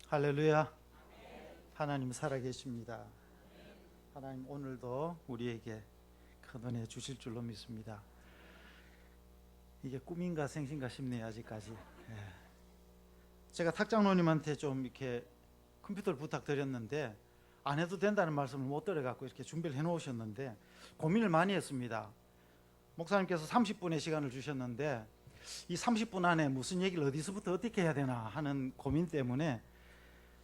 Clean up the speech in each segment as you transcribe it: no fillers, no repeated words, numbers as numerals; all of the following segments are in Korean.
할렐루야. 하나님 살아계십니다. 하나님 오늘도 우리에게 큰 은혜 주실 줄로 믿습니다. 이게 꿈인가 생신가 싶네요, 아직까지. 제가 탁장로님한테 좀 이렇게 컴퓨터를 부탁드렸는데 안 해도 된다는 말씀을 못 들어갖고 이렇게 준비를 해놓으셨는데 고민을 많이 했습니다. 목사님께서 30분의 시간을 주셨는데 이 30분 안에 무슨 얘기를 어디서부터 어떻게 해야 되나 하는 고민 때문에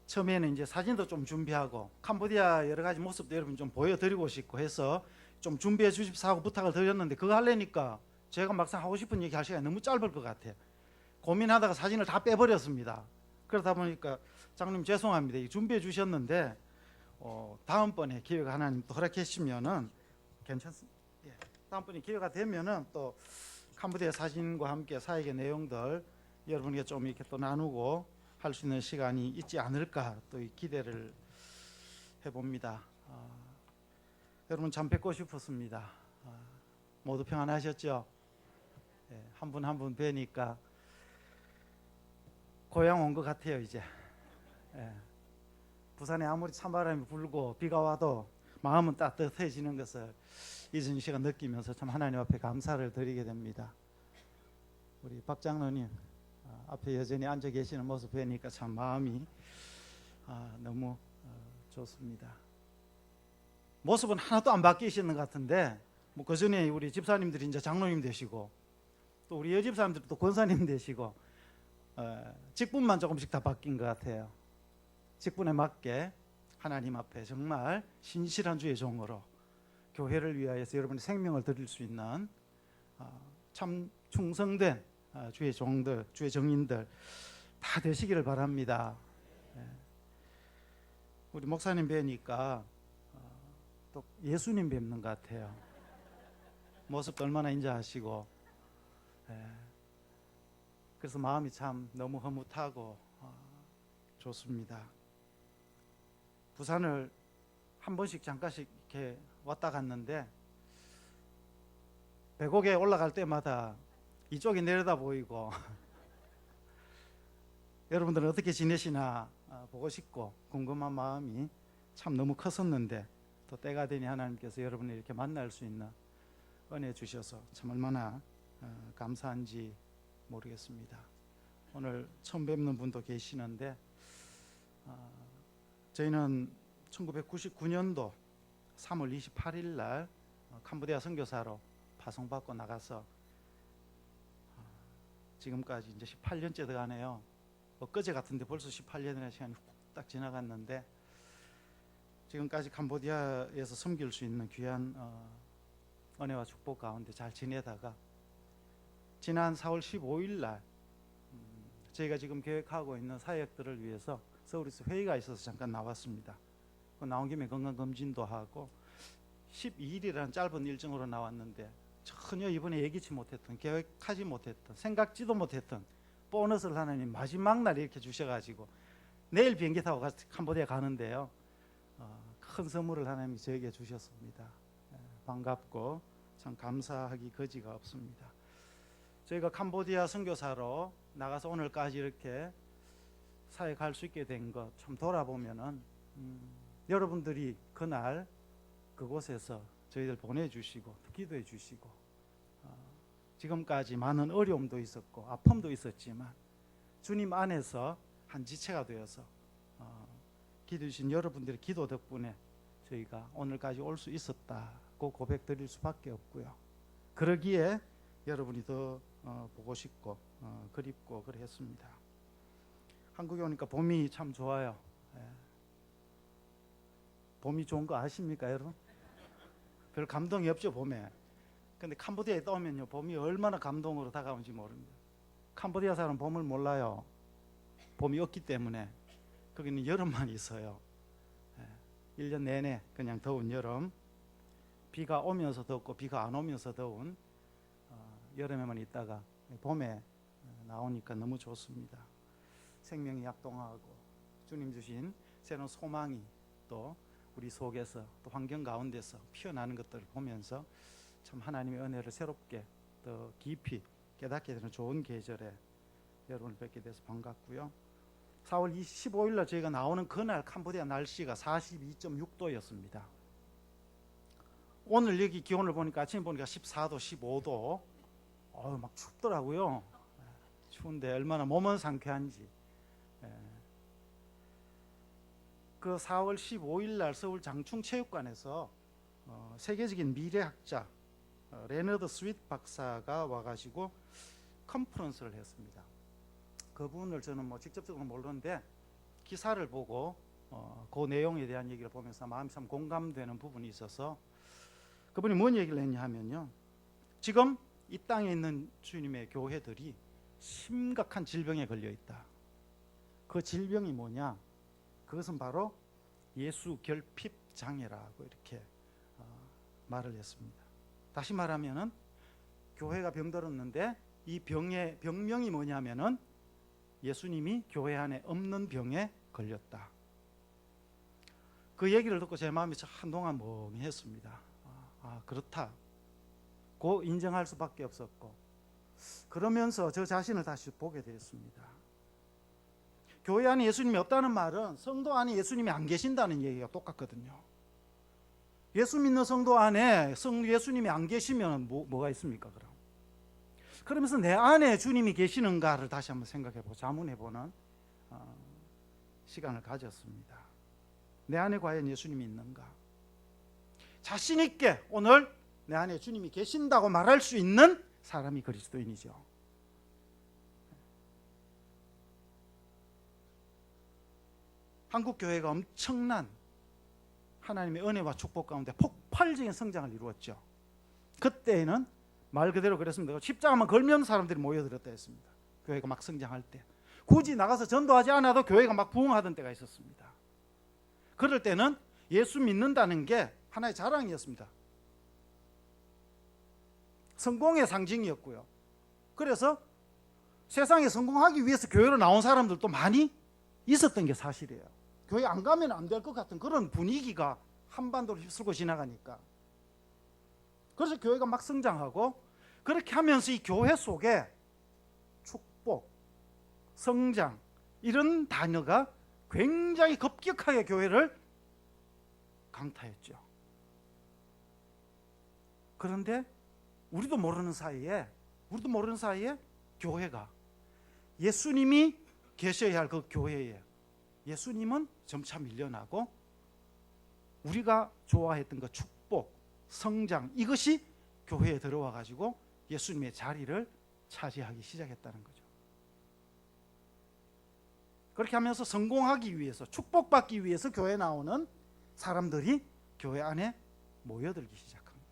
처음에는 이제 사진도 좀 준비하고 캄보디아 여러 가지 모습도 여러분 좀 보여드리고 싶고 해서 좀 준비해 주십사 하고 부탁을 드렸는데 그거 하려니까 제가 막상 하고 싶은 얘기 할 시간이 너무 짧을 것 같아요. 고민하다가 사진을 다 빼버렸습니다. 그러다 보니까 장로님 죄송합니다. 준비해 주셨는데 다음번에 기회가 하나님 또 허락해 주시면은 괜찮습니다. 예. 다음번에 기회가 되면은 또 캄보디아 사진과 함께 사역의 내용들 여러분에게 좀 이렇게 또 나누고 할 수 있는 시간이 있지 않을까 또 기대를 해봅니다. 여러분 참 뵙고 싶었습니다. 모두 평안하셨죠? 예, 한 분 한 분 뵈니까 고향 온 것 같아요 이제. 예, 부산에 아무리 찬바람이 불고 비가 와도 마음은 따뜻해지는 것을 이전 시간 느끼면서 참 하나님 앞에 감사를 드리게 됩니다. 우리 박 장로님 앞에 여전히 앉아 계시는 모습 뵈니까 참 마음이 너무 좋습니다. 모습은 하나도 안 바뀌시는 것 같은데 뭐 그전에 우리 집사님들이 이제 장로님 되시고 또 우리 여집사님들도 또 권사님 되시고 직분만 조금씩 다 바뀐 것 같아요. 직분에 맞게 하나님 앞에 정말 신실한 주의 종으로 교회를 위하여서 여러분의 생명을 드릴 수 있는 참 충성된 주의 종들, 주의 정인들 다 되시기를 바랍니다. 우리 목사님 뵈니까 또 예수님 뵙는 것 같아요. 모습도 얼마나 인자하시고 그래서 마음이 참 너무 흐뭇하고 좋습니다. 부산을 한 번씩 잠깐씩 이렇게 왔다 갔는데 배곡에 올라갈 때마다 이쪽이 내려다 보이고 여러분들은 어떻게 지내시나 보고 싶고 궁금한 마음이 참 너무 컸었는데 또 때가 되니 하나님께서 여러분을 이렇게 만날 수 있는 은혜 주셔서 참 얼마나 감사한지 모르겠습니다. 오늘 처음 뵙는 분도 계시는데 저희는 1999년도 3월 28일 날 캄보디아 선교사로 파송받고 나가서 지금까지 이제 18년째 돼가네요. 엊그제 같은데 벌써 18년이라는 시간이 훅딱 지나갔는데 지금까지 캄보디아에서 섬길 수 있는 귀한 은혜와 축복 가운데 잘 지내다가 지난 4월 15일 날 저희가 지금 계획하고 있는 사역들을 위해서 서울에서 회의가 있어서 잠깐 나왔습니다. 나온 김에 건강검진도 하고 12일이라는 짧은 일정으로 나왔는데 전혀 이번에 예기치 못했던, 계획하지 못했던, 생각지도 못했던 보너스를 하나님 마지막 날 이렇게 주셔가지고 내일 비행기 타고 캄보디아 가는데요. 큰 선물을 하나님이 저에게 주셨습니다. 반갑고 참 감사하기 거지가 없습니다. 저희가 캄보디아 선교사로 나가서 오늘까지 이렇게 사역할 수 있게 된 것 참 돌아보면은 여러분들이 그날 그곳에서 저희들 보내주시고 기도해 주시고 지금까지 많은 어려움도 있었고 아픔도 있었지만 주님 안에서 한 지체가 되어서 기도해 주신 여러분들의 기도 덕분에 저희가 오늘까지 올 수 있었다고 고백 드릴 수밖에 없고요. 그러기에 여러분이 더 보고 싶고 그립고 그랬습니다. 한국에 오니까 봄이 참 좋아요. 봄이 좋은 거 아십니까 여러분? 별 감동이 없죠 봄에. 근데 캄보디아에 떠오면요 봄이 얼마나 감동으로 다가오는지 모릅니다. 캄보디아 사람은 봄을 몰라요. 봄이 없기 때문에 거기는 여름만 있어요. 1년 내내 그냥 더운 여름, 비가 오면서 덥고 비가 안 오면서 더운 여름에만 있다가 봄에 나오니까 너무 좋습니다. 생명이 약동하고 주님 주신 새로운 소망이 또 우리 속에서 또 환경 가운데서 피어나는 것들을 보면서 참 하나님의 은혜를 새롭게 더 깊이 깨닫게 되는 좋은 계절에 여러분을 뵙게 돼서 반갑고요. 4월 15일 날 저희가 나오는 그날 캄보디아 날씨가 42.6도였습니다. 오늘 여기 기온을 보니까 아침에 보니까 14도, 15도. 막 춥더라고요. 추운데 얼마나 몸은 상쾌한지. 그 4월 15일 날 서울 장충체육관에서 세계적인 미래학자 레너드 스윗 박사가 와가지고 컨퍼런스를 했습니다. 그분을 저는 직접적으로 모르는데 기사를 보고 그 내용에 대한 얘기를 보면서 마음이 참 공감되는 부분이 있어서, 그분이 뭔 얘기를 했냐 하면요, 지금 이 땅에 있는 주님의 교회들이 심각한 질병에 걸려 있다. 그 질병이 뭐냐? 그것은 바로 예수 결핍 장애라고 이렇게 말을 했습니다. 다시 말하면은 교회가 병들었는데 이 병명이 뭐냐면은 예수님이 교회 안에 없는 병에 걸렸다. 그 얘기를 듣고 제 마음이 한동안 멍했습니다. 그렇다고 인정할 수밖에 없었고, 그러면서 저 자신을 다시 보게 되었습니다. 교회 안에 예수님이 없다는 말은 성도 안에 예수님이 안 계신다는 얘기가 똑같거든요. 예수 믿는 성도 안에 예수님이 안 계시면 뭐가 있습니까? 그러면서 내 안에 주님이 계시는가를 다시 한번 생각해보고 자문해보는 시간을 가졌습니다. 내 안에 과연 예수님이 있는가? 자신 있게 오늘 내 안에 주님이 계신다고 말할 수 있는 사람이 그리스도인이죠. 한국 교회가 엄청난 하나님의 은혜와 축복 가운데 폭발적인 성장을 이루었죠. 그때는 말 그대로 그랬습니다. 십자가만 걸면 사람들이 모여들었다 했습니다. 교회가 막 성장할 때 굳이 나가서 전도하지 않아도 교회가 막 부흥하던 때가 있었습니다. 그럴 때는 예수 믿는다는 게 하나의 자랑이었습니다. 성공의 상징이었고요. 그래서 세상에 성공하기 위해서 교회로 나온 사람들도 많이 있었던 게 사실이에요. 교회 안 가면 안 될 것 같은 그런 분위기가 한반도를 휩쓸고 지나가니까. 그래서 교회가 막 성장하고, 그렇게 하면서 이 교회 속에 축복, 성장 이런 단어가 굉장히 급격하게 교회를 강타했죠. 그런데 우리도 모르는 사이에 교회가 예수님이 계셔야 할 그 교회에 예수님은 점차 밀려나고, 우리가 좋아했던 그 축복, 성장, 이것이 교회에 들어와 가지고 예수님의 자리를 차지하기 시작했다는 거죠. 그렇게 하면서 성공하기 위해서, 축복받기 위해서 교회에 나오는 사람들이 교회 안에 모여들기 시작합니다.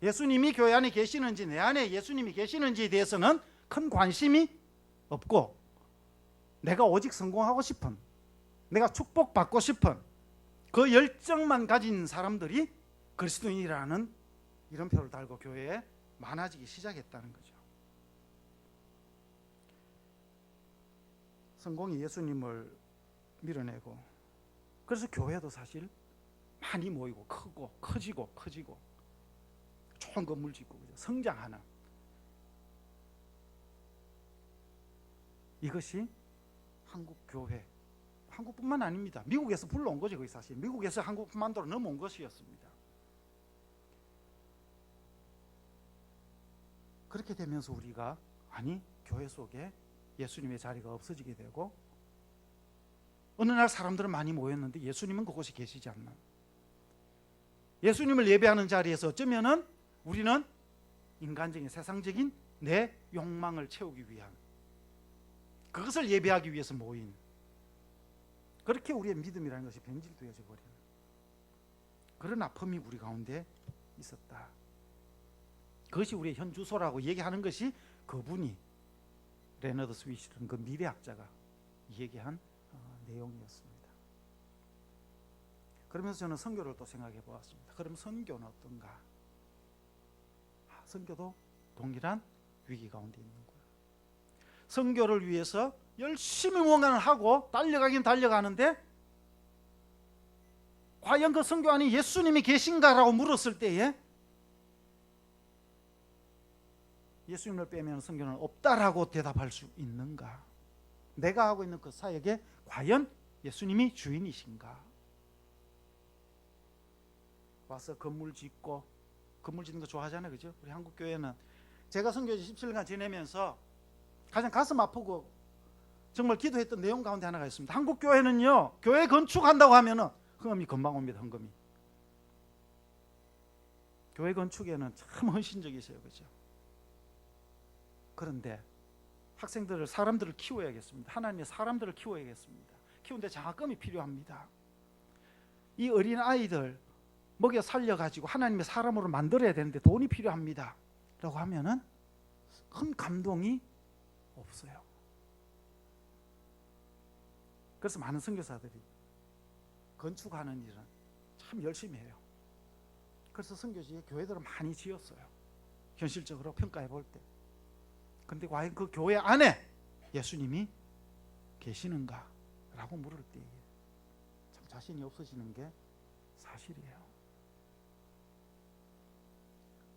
예수님이 교회 안에 계시는지, 내 안에 예수님이 계시는지에 대해서는 큰 관심이 없고, 내가 오직 성공하고 싶은, 내가 축복받고 싶은 그 열정만 가진 사람들이 그리스도인이라는 이름표를 달고 교회에 많아지기 시작했다는 거죠. 성공이 예수님을 밀어내고, 그래서 교회도 사실 많이 모이고 크고 커지고 좋은 건물 짓고 성장하는, 이것이 한국 교회, 한국뿐만 아닙니다. 미국에서 불러온 거죠. 거기 사실 미국에서 한국만도로 넘어온 것이었습니다. 그렇게 되면서 우리가 교회 속에 예수님의 자리가 없어지게 되고, 어느 날 사람들은 많이 모였는데 예수님은 그곳에 계시지 않는, 예수님을 예배하는 자리에서 어쩌면은 우리는 인간적인 세상적인 내 욕망을 채우기 위한, 그것을 예배하기 위해서 모인, 그렇게 우리의 믿음이라는 것이 변질되어져 버리는 그런 아픔이 우리 가운데 있었다. 그것이 우리의 현주소라고 얘기하는 것이 그분이 레너드 스윗이라는 그 미래학자가 얘기한 내용이었습니다. 그러면서 저는 선교를 또 생각해 보았습니다. 그럼 선교는 어떤가? 선교도 동일한 위기 가운데 있는 거예요. 선교를 위해서 열심히 뭔가를 하고 달려가긴 달려가는데, 과연 그 선교 안에 예수님이 계신가라고 물었을 때에 예수님을 빼면 선교는 없다라고 대답할 수 있는가? 내가 하고 있는 그 사역에 과연 예수님이 주인이신가? 와서 건물 짓고, 건물 짓는 거 좋아하잖아요, 그죠? 우리 한국 교회는 제가 선교지 17년 지내면서 가장 가슴 아프고 정말 기도했던 내용 가운데 하나가 있습니다. 한국 교회는요, 교회 건축한다고 하면은 헌금이 금방 옵니다. 헌금이. 교회 건축에는 참 헌신적이세요, 그죠? 그런데 학생들을, 사람들을 키워야겠습니다. 하나님의 사람들을 키워야겠습니다. 키우는데 장학금이 필요합니다. 이 어린 아이들 먹여 살려가지고 하나님의 사람으로 만들어야 되는데 돈이 필요합니다 라고 하면은 큰 감동이 없어요. 그래서 많은 선교사들이 건축하는 일은 참 열심히 해요. 그래서 선교지에 교회들을 많이 지었어요. 현실적으로 평가해 볼 때. 근데 과연 그 교회 안에 예수님이 계시는가? 라고 물을 때 참 자신이 없어지는 게 사실이에요.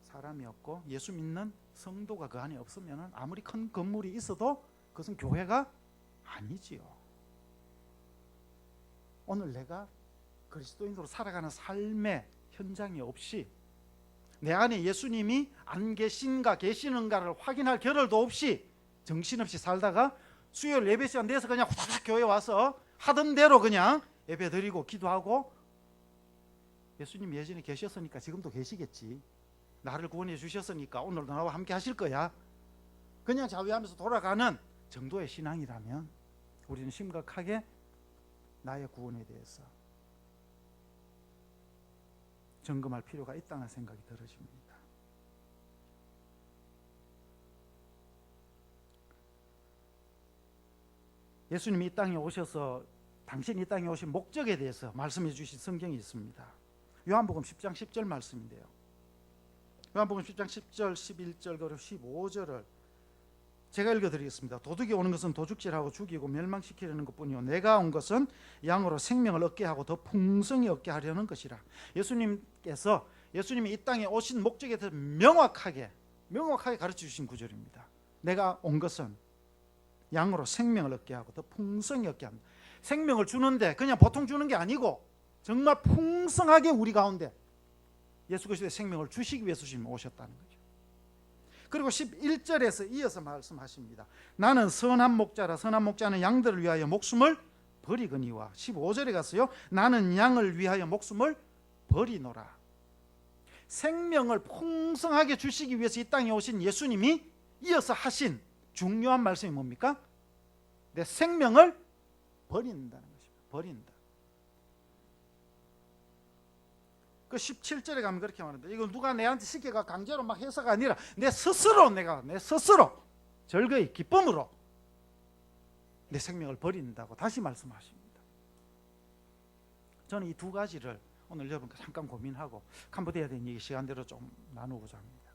사람이 없고 예수 믿는 성도가 그 안에 없으면 아무리 큰 건물이 있어도 그것은 교회가 아니지요. 오늘 내가 그리스도인으로 살아가는 삶의 현장이 없이, 내 안에 예수님이 안 계신가 계시는가를 확인할 겨를도 없이 정신없이 살다가 수요일 예배 시간 돼서 그냥 후다닥 교회 와서 하던 대로 그냥 예배 드리고 기도하고, 예수님 예전에 계셨으니까 지금도 계시겠지, 나를 구원해 주셨으니까 오늘도 나와 함께 하실 거야, 그냥 자위하면서 돌아가는 정도의 신앙이라면 우리는 심각하게 나의 구원에 대해서 점검할 필요가 있다는 생각이 들어집니다. 예수님이 이 땅에 오셔서 당신이 이 땅에 오신 목적에 대해서 말씀해 주신 성경이 있습니다. 요한복음 10장 10절 말씀인데요. 요한복음 10장 10절, 11절, 그리고 15절을 제가 읽어드리겠습니다. 도둑이 오는 것은 도둑질하고 죽이고 멸망시키려는 것뿐이요 내가 온 것은 양으로 생명을 얻게 하고 더 풍성히 얻게 하려는 것이라. 예수님이 이 땅에 오신 목적에 대해서 명확하게 가르쳐 주신 구절입니다. 내가 온 것은 양으로 생명을 얻게 하고 더 풍성히 얻게 합니다. 생명을 주는데 그냥 보통 주는 게 아니고 정말 풍성하게 우리 가운데 예수 그리스도의 생명을 주시기 위해서 주님 오셨다는 거죠. 그리고 11절에서 이어서 말씀하십니다. 나는 선한 목자라. 선한 목자는 양들을 위하여 목숨을 버리거니와. 15절에 가서요, 나는 양을 위하여 목숨을 버리노라. 생명을 풍성하게 주시기 위해서 이 땅에 오신 예수님이 이어서 하신 중요한 말씀이 뭡니까? 내 생명을 버린다는 것입니다. 버린다. 그 17절에 가면 그렇게 말합니다. 이거 누가 내한테 시켜가 강제로 막 해서가 아니라 내 스스로 절거히 기쁨으로 내 생명을 버린다고 다시 말씀하십니다. 저는 이 두 가지를 오늘 여러분과 잠깐 고민하고 캄보디아에 대한 얘기 시간대로 좀 나누고자 합니다.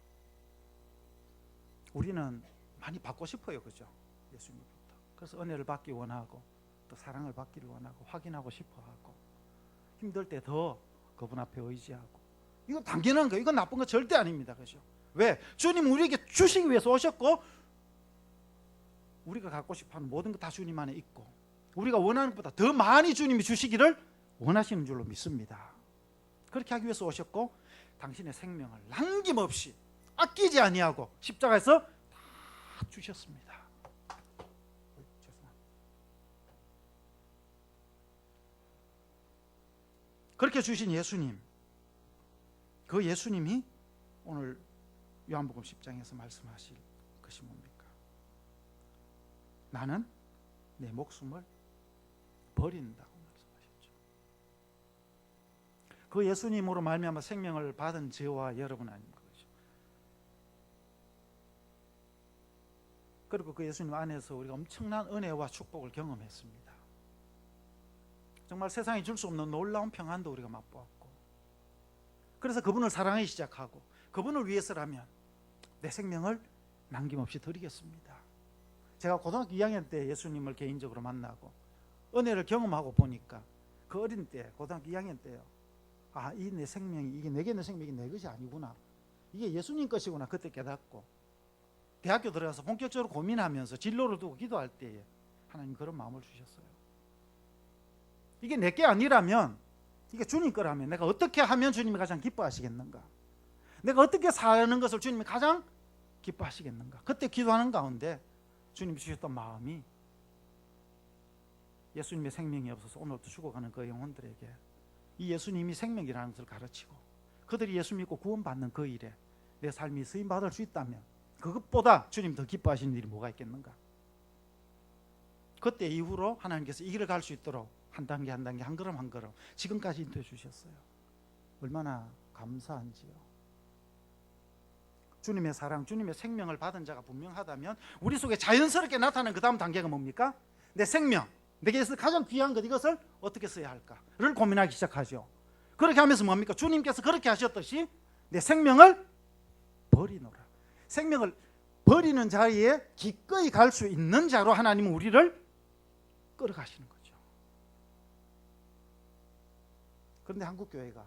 우리는 많이 받고 싶어요, 그죠? 예수님부터. 그래서 은혜를 받기 원하고 또 사랑을 받기를 원하고 확인하고 싶어하고, 힘들 때 더 그분 앞에 의지하고, 이거 당연한 거예요. 이건 나쁜 거 절대 아닙니다, 그죠? 왜? 주님 우리에게 주시기 위해서 오셨고, 우리가 갖고 싶어하는 모든 거 다 주님 안에 있고, 우리가 원하는 것보다 더 많이 주님이 주시기를 원하시는 줄로 믿습니다. 그렇게 하기 위해서 오셨고, 당신의 생명을 남김없이 아끼지 아니하고 십자가에서 다 주셨습니다. 그렇게 주신 예수님, 그 예수님이 오늘 요한복음 10장에서 말씀하실 것이 뭡니까? 나는 내 목숨을 버린다고 말씀하셨죠. 그 예수님으로 말미암아 생명을 받은 저와 여러분 아닙니까? 그리고 그 예수님 안에서 우리가 엄청난 은혜와 축복을 경험했습니다. 정말 세상이 줄 수 없는 놀라운 평안도 우리가 맛보았고, 그래서 그분을 사랑하기 시작하고, 그분을 위해서라면 내 생명을 남김없이 드리겠습니다. 제가 고등학교 2학년 때 예수님을 개인적으로 만나고 은혜를 경험하고 보니까 그 어린 때, 고등학교 2학년 때요, 이 내 생명이, 이게 내게 내 생명이 내 것이 아니구나, 이게 예수님 것이구나, 그때 깨닫고 대학교 들어가서 본격적으로 고민하면서 진로를 두고 기도할 때에 하나님 그런 마음을 주셨어요. 이게 내게 아니라면, 이게 주님 거라면 내가 어떻게 하면 주님이 가장 기뻐하시겠는가? 내가 어떻게 사는 것을 주님이 가장 기뻐하시겠는가? 그때 기도하는 가운데 주님이 주셨던 마음이, 예수님의 생명이 없어서 오늘도 죽어가는 그 영혼들에게 이 예수님이 생명이라는 것을 가르치고, 그들이 예수 믿고 구원받는 그 일에 내 삶이 쓰임받을 수 있다면 그것보다 주님 더 기뻐하시는 일이 뭐가 있겠는가? 그때 이후로 하나님께서 이 길을 갈 수 있도록 한 단계 한 단계, 한 걸음 한 걸음 지금까지 인도해 주셨어요. 얼마나 감사한지요. 주님의 사랑, 주님의 생명을 받은 자가 분명하다면 우리 속에 자연스럽게 나타나는 그 다음 단계가 뭡니까? 내 생명, 내게서 가장 귀한 것, 이것을 어떻게 써야 할까를 고민하기 시작하죠. 그렇게 하면서 뭡니까? 주님께서 그렇게 하셨듯이 내 생명을 버리노라. 생명을 버리는 자리에 기꺼이 갈 수 있는 자로 하나님은 우리를 끌어가시는 거죠. 그런데 한국교회가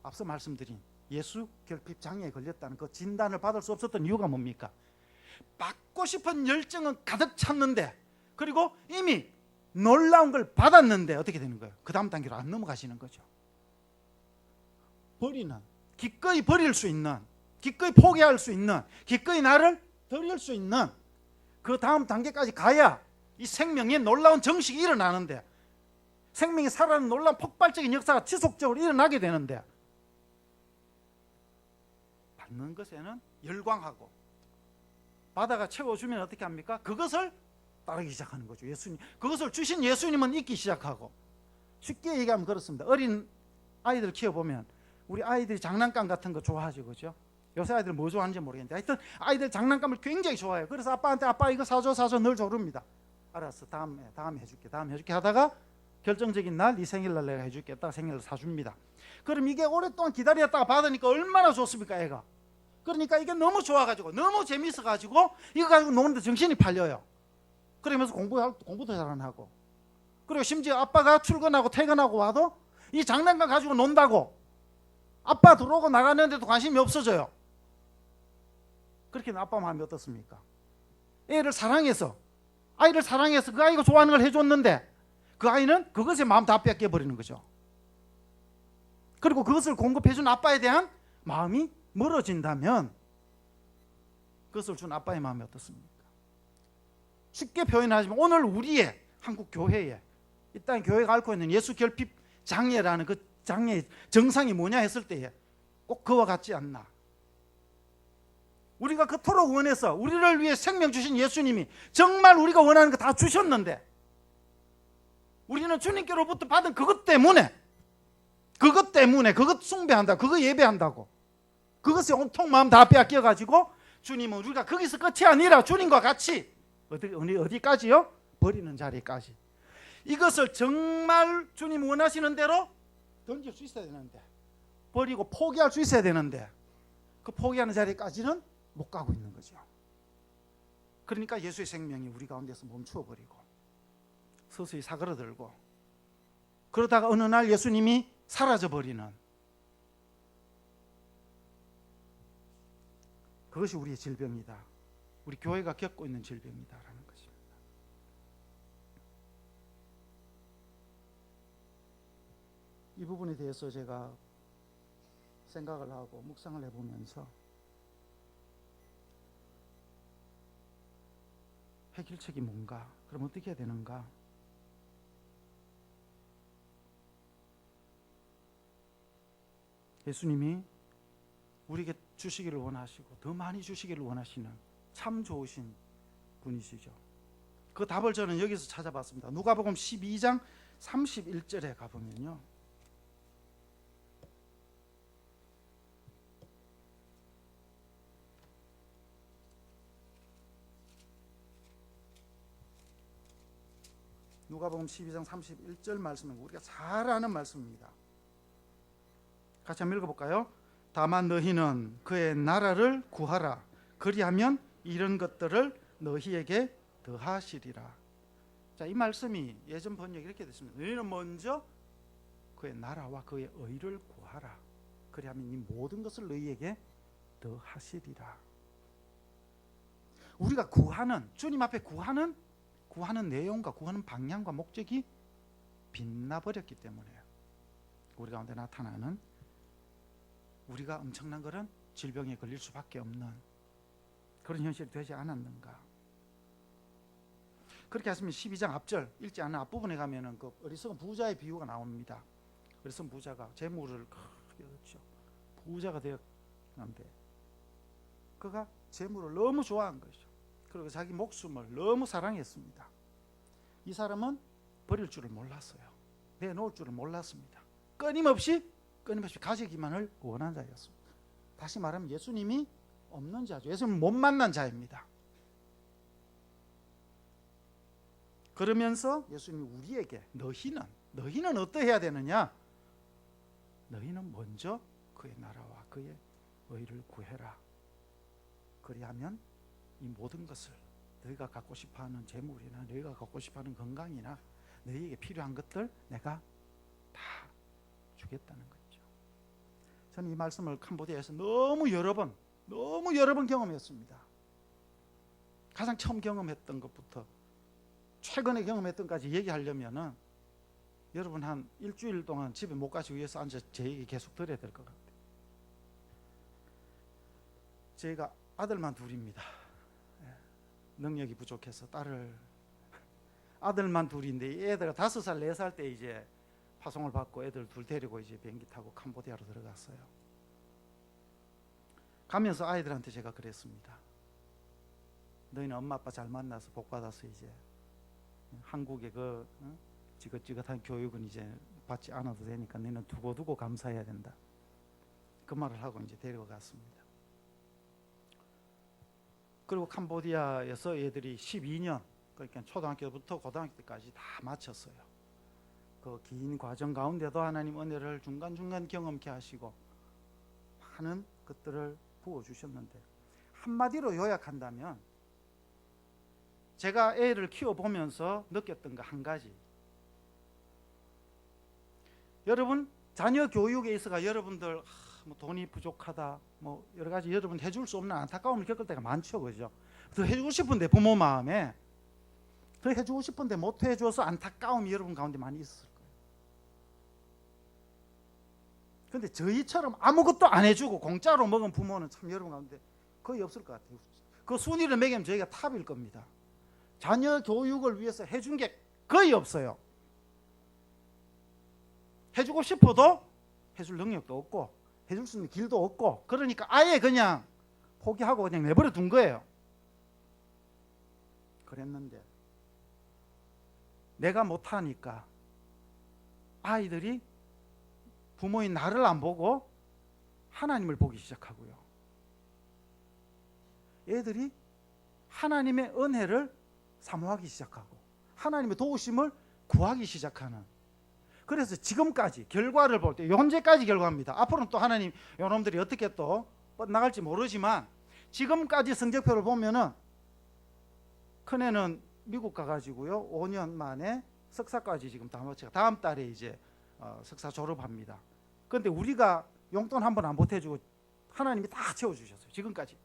앞서 말씀드린 예수 결핍 장애에 걸렸다는 그 진단을 받을 수 없었던 이유가 뭡니까? 받고 싶은 열정은 가득 찼는데, 그리고 이미 놀라운 걸 받았는데 어떻게 되는 거예요? 그 다음 단계로 안 넘어가시는 거죠. 버리는, 기꺼이 버릴 수 있는, 기꺼이 포기할 수 있는, 기꺼이 나를 드릴 수 있는 그 다음 단계까지 가야 이 생명의 놀라운 정식이 일어나는데, 생명이 살아나는 놀라운 폭발적인 역사가 지속적으로 일어나게 되는데, 받는 것에는 열광하고 받아가 채워주면 어떻게 합니까? 그것을 따르기 시작하는 거죠. 예수님, 그것을 주신 예수님은 잊기 시작하고. 쉽게 얘기하면 그렇습니다. 어린 아이들 키워보면 우리 아이들이 장난감 같은 거 좋아하죠, 그죠? 요새 아이들 뭐 좋아하는지 모르겠는데 하여튼 아이들 장난감을 굉장히 좋아해요. 그래서 아빠한테 아빠 이거 사줘 늘 조릅니다. 알았어, 다음에 해줄게 하다가 결정적인 날, 네 생일날 내가 해줄게, 딱 생일날 사줍니다. 그럼 이게 오랫동안 기다렸다가 받으니까 얼마나 좋습니까, 애가? 그러니까 이게 너무 좋아가지고, 너무 재미있어가지고 이거 가지고 노는데 정신이 팔려요. 그러면서 공부도 잘 안 하고, 그리고 심지어 아빠가 출근하고 퇴근하고 와도 이 장난감 가지고 논다고 아빠 들어오고 나가는데도 관심이 없어져요. 그렇게 아빠 마음이 어떻습니까? 아이를 사랑해서 그 아이가 좋아하는 걸 해줬는데 그 아이는 그것에 마음 다 뺏겨버리는 거죠. 그리고 그것을 공급해준 아빠에 대한 마음이 멀어진다면 그것을 준 아빠의 마음이 어떻습니까? 쉽게 표현하지만 오늘 우리의 한국 교회에, 이 땅 교회가 앓고 있는 예수 결핍 장애라는 그 장애의 정상이 뭐냐 했을 때에 꼭 그와 같지 않나. 우리가 그토록 원해서 우리를 위해 생명 주신 예수님이 정말 우리가 원하는 거 다 주셨는데, 우리는 주님께로부터 받은 그것 때문에 그것 숭배한다, 그거 예배한다고 그것에 온통 마음 다 빼앗겨가지고, 주님은 우리가 거기서 끝이 아니라 주님과 같이 어디까지요? 버리는 자리까지. 이것을 정말 주님 원하시는 대로 던질 수 있어야 되는데, 버리고 포기할 수 있어야 되는데 그 포기하는 자리까지는 못 가고 있는 거죠. 그러니까 예수의 생명이 우리 가운데서 멈추어 버리고 서서히 사그러들고, 그러다가 어느 날 예수님이 사라져 버리는, 그것이 우리의 질병이다, 우리 교회가 겪고 있는 질병이다라는 것입니다. 이 부분에 대해서 제가 생각을 하고 묵상을 해보면서 해결책이 뭔가, 그럼 어떻게 해야 되는가? 예수님이 우리에게 주시기를 원하시고 더 많이 주시기를 원하시는 참 좋으신 분이시죠. 그 답을 저는 여기서 찾아봤습니다. 누가복음 12장 31절에 가보면요, 누가복음 12장 31절 말씀은 우리가 잘 아는 말씀입니다. 같이 한번 읽어볼까요? 다만 너희는 그의 나라를 구하라. 그리하면 이런 것들을 너희에게 더하시리라. 자, 이 말씀이 예전 번역이 이렇게 됐습니다. 너희는 먼저 그의 나라와 그의 의를 구하라. 그리하면 이 모든 것을 너희에게 더하시리라. 우리가 구하는, 주님 앞에 구하는 구하는 내용과 구하는 방향과 목적이 빛나버렸기 때문에요. 우리 가운데 나타나는 우리가 엄청난 그런 질병에 걸릴 수밖에 없는 그런 현실이 되지 않았는가. 그렇게 하시면 12장 앞절 읽지 않은 앞부분에 가면은 그 어리석은 부자의 비유가 나옵니다. 어리석은 부자가 재물을 크게 얻죠. 부자가 되었는데 그가 재물을 너무 좋아한 것이죠. 그리고 자기 목숨을 너무 사랑했습니다. 이 사람은 버릴 줄을 몰랐어요. 내놓을 줄을 몰랐습니다. 끊임없이 가지기만을 원한 자였습니다. 다시 말하면 예수님이 없는 자죠. 예수님을 못 만난 자입니다. 그러면서 예수님이 우리에게 너희는 어떠해야 되느냐? 너희는 먼저 그의 나라와 그의 의를 구해라. 그리하면 이 모든 것을 너희가 갖고 싶어하는 재물이나 너희가 갖고 싶어하는 건강이나 너희에게 필요한 것들 내가 다 주겠다는 거죠. 저는 이 말씀을 캄보디아에서 너무 여러 번 경험했습니다. 가장 처음 경험했던 것부터 최근에 경험했던 것까지 얘기하려면은 여러분 한 일주일 동안 집에 못 가시고 위에서 앉아 제 얘기 계속 들어야 될 것 같아요. 저희가 아들만 둘입니다. 능력이 부족해서 아들만 둘인데 애들 5살 4살 때 이제 파송을 받고 애들 둘 데리고 이제 비행기 타고 캄보디아로 들어갔어요. 가면서 아이들한테 제가 그랬습니다. 너희는 엄마 아빠 잘 만나서 복 받아서 이제 한국의 그 지긋지긋한 교육은 이제 받지 않아도 되니까 너희는 두고두고 감사해야 된다. 그 말을 하고 이제 데리고 갔습니다. 그리고 캄보디아에서 애들이 12년 그러니까 초등학교부터 고등학교 때까지 다 마쳤어요. 그 긴 과정 가운데도 하나님 은혜를 중간중간 경험케 하시고 많은 것들을 부어주셨는데 한마디로 요약한다면 제가 애를 키워보면서 느꼈던 거 한 가지. 여러분 자녀 교육에 있어가 여러분들 뭐 돈이 부족하다 뭐 여러 가지 여러분 해줄 수 없는 안타까움을 겪을 때가 많죠. 그죠? 더 해주고 싶은데 부모 마음에 더 해주고 싶은데 못 해줘서 안타까움이 여러분 가운데 많이 있을 거예요. 근데 저희처럼 아무것도 안 해주고 공짜로 먹은 부모는 참 여러분 가운데 거의 없을 것 같아요. 그 순위를 매기면 저희가 탑일 겁니다. 자녀 교육을 위해서 해준 게 거의 없어요. 해주고 싶어도 해줄 능력도 없고 해줄 수 있는 길도 없고 그러니까 아예 그냥 포기하고 그냥 내버려 둔 거예요. 그랬는데 내가 못하니까 아이들이 부모인 나를 안 보고 하나님을 보기 시작하고요. 애들이 하나님의 은혜를 사모하기 시작하고 하나님의 도우심을 구하기 시작하는. 그래서 지금까지 결과를 볼 때 현재까지 결과입니다. 앞으로는 또 하나님 여러분들이 어떻게 또 나갈지 모르지만 지금까지 성적표를 보면은 큰애는 미국 가가지고요 5년 만에 석사까지 지금 다 마치고 다음 달에 이제 석사 졸업합니다. 그런데 우리가 용돈 한 번 안 보태주고 하나님이 다 채워주셨어요. 지금까지.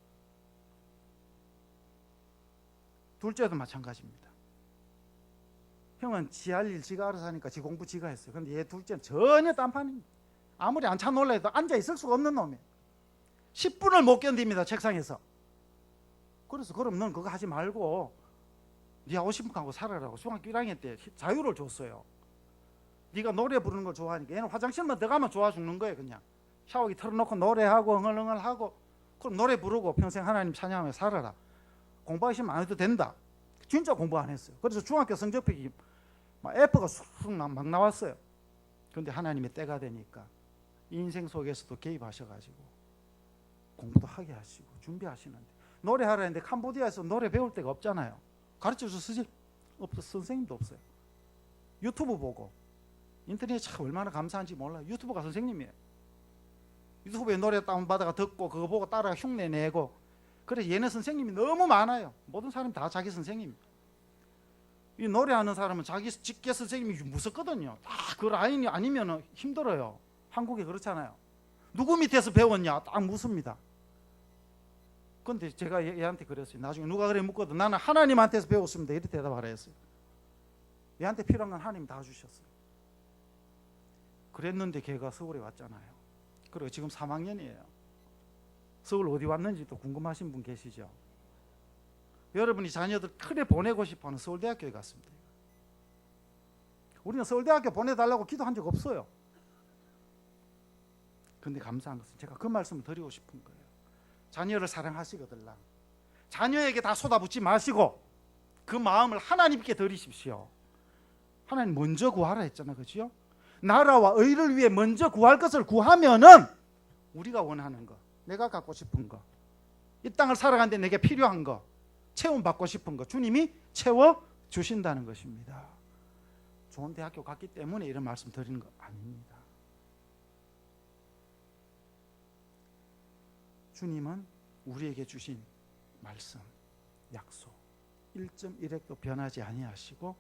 둘째도 마찬가지입니다. 형은 지 할 일 지가 알아서 하니까 지 공부 지가 했어요. 근데 얘 둘째는 전혀 딴판입니다. 아무리 안차 놀라 해도 앉아 있을 수가 없는 놈이에요. 10분을 못 견딥니다. 책상에서. 그래서 그럼 넌 그거 하지 말고 네가 하고 싶은 거 하고 살아라고 중학교 1학년 때 자유를 줬어요. 네가 노래 부르는 걸 좋아하니까 얘는 화장실만 들어가면 좋아 죽는 거예요. 그냥 샤워기 틀어놓고 노래하고 흥얼흥얼하고 그럼 노래 부르고 평생 하나님 찬양하며 살아라. 공부하시면 안 해도 된다. 진짜 공부 안 했어요. 그래서 중학교 성적표가 막 F가 쑥 막 나왔어요. 그런데 하나님의 때가 되니까 인생 속에서도 개입하셔가지고 공부도 하게 하시고 준비하시는데 노래하라 했는데 캄보디아에서 노래 배울 데가 없잖아요. 가르쳐줄 선생님도 없어요. 유튜브 보고 인터넷 참 얼마나 감사한지 몰라요. 유튜브가 선생님이에요. 유튜브에 노래 다운받아가 듣고 그거 보고 따라 흉내내고 그래서 얘네 선생님이 너무 많아요. 모든 사람이 다 자기 선생님. 이 노래하는 사람은 자기 직계 선생님이 무섭거든요. 딱 그 라인이 아니면 힘들어요. 한국에 그렇잖아요. 누구 밑에서 배웠냐 딱 묻습니다. 근데 제가 얘한테 그랬어요. 나중에 누가 그래 묻거든 나는 하나님한테서 배웠습니다. 이렇게 대답하라 했어요. 얘한테 필요한 건 하나님 다 주셨어요. 그랬는데 걔가 서울에 왔잖아요. 그리고 지금 3학년이에요. 서울 어디 왔는지도 궁금하신 분 계시죠? 여러분이 자녀들 크게 보내고 싶어하는 서울대학교에 갔습니다. 우리는 서울대학교 보내달라고 기도한 적 없어요. 근데 감사한 것은 제가 그 말씀을 드리고 싶은 거예요. 자녀를 사랑하시거들라. 자녀에게 다 쏟아붓지 마시고 그 마음을 하나님께 드리십시오. 하나님 먼저 구하라 했잖아, 그렇죠? 나라와 의를 위해 먼저 구할 것을 구하면은 우리가 원하는 거, 내가 갖고 싶은 거, 이 땅을 살아가는데 내게 필요한 거, 체험받고 싶은 거 주님이 채워 주신다는 것입니다. 좋은 대학교 갔기 때문에 이런 말씀 드리는 거 아닙니다. 주님은 우리에게 주신 말씀, 약속 1.1핵도 변하지 아니하시고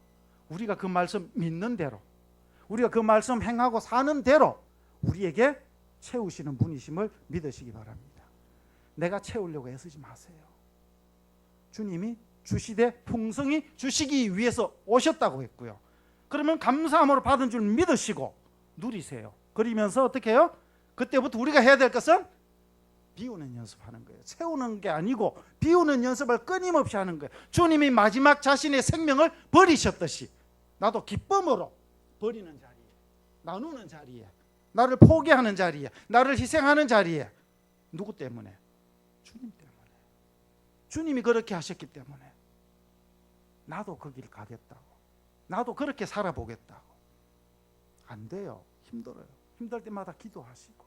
우리가 그 말씀 믿는 대로 우리가 그 말씀 행하고 사는 대로 우리에게 채우시는 분이심을 믿으시기 바랍니다. 내가 채우려고 애쓰지 마세요. 주님이 주시되 풍성히 주시기 위해서 오셨다고 했고요. 그러면 감사함으로 받은 줄 믿으시고 누리세요. 그러면서 어떻게 해요? 그때부터 우리가 해야 될 것은 비우는 연습하는 거예요. 채우는 게 아니고 비우는 연습을 끊임없이 하는 거예요. 주님이 마지막 자신의 생명을 버리셨듯이 나도 기쁨으로 버리는 자리에, 나누는 자리에, 나를 포기하는 자리에, 나를 희생하는 자리에 누구 때문에? 주님 때문에. 주님이 그렇게 하셨기 때문에 나도 그 길 가겠다고, 나도 그렇게 살아보겠다고. 안 돼요. 힘들어요. 힘들 때마다 기도하시고,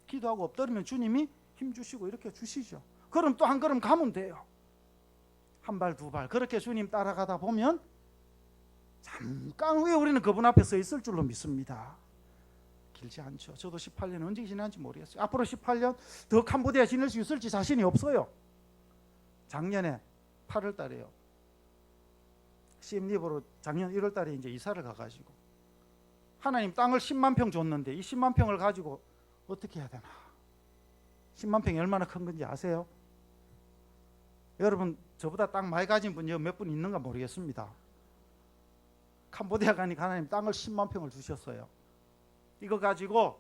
기도하고 엎드리면 주님이 힘 주시고 이렇게 주시죠. 그럼 또 한 걸음 가면 돼요. 한 발, 두 발 그렇게 주님 따라가다 보면 잠깐 후에 우리는 그분 앞에 서 있을 줄로 믿습니다. 길지 않죠. 저도 18년 언제 지났는지 모르겠어요. 앞으로 18년 더 캄보디아 지낼 수 있을지 자신이 없어요. 작년에 8월 달에요. 시엠리브로 작년 1월 달에 이제 이사를 가가지고 하나님 땅을 10만 평 줬는데 이 10만 평을 가지고 어떻게 해야 되나? 10만 평이 얼마나 큰 건지 아세요? 여러분 저보다 땅 많이 가진 분 몇 분 있는가 모르겠습니다. 캄보디아 가니까 하나님 땅을 10만 평을 주셨어요. 이거 가지고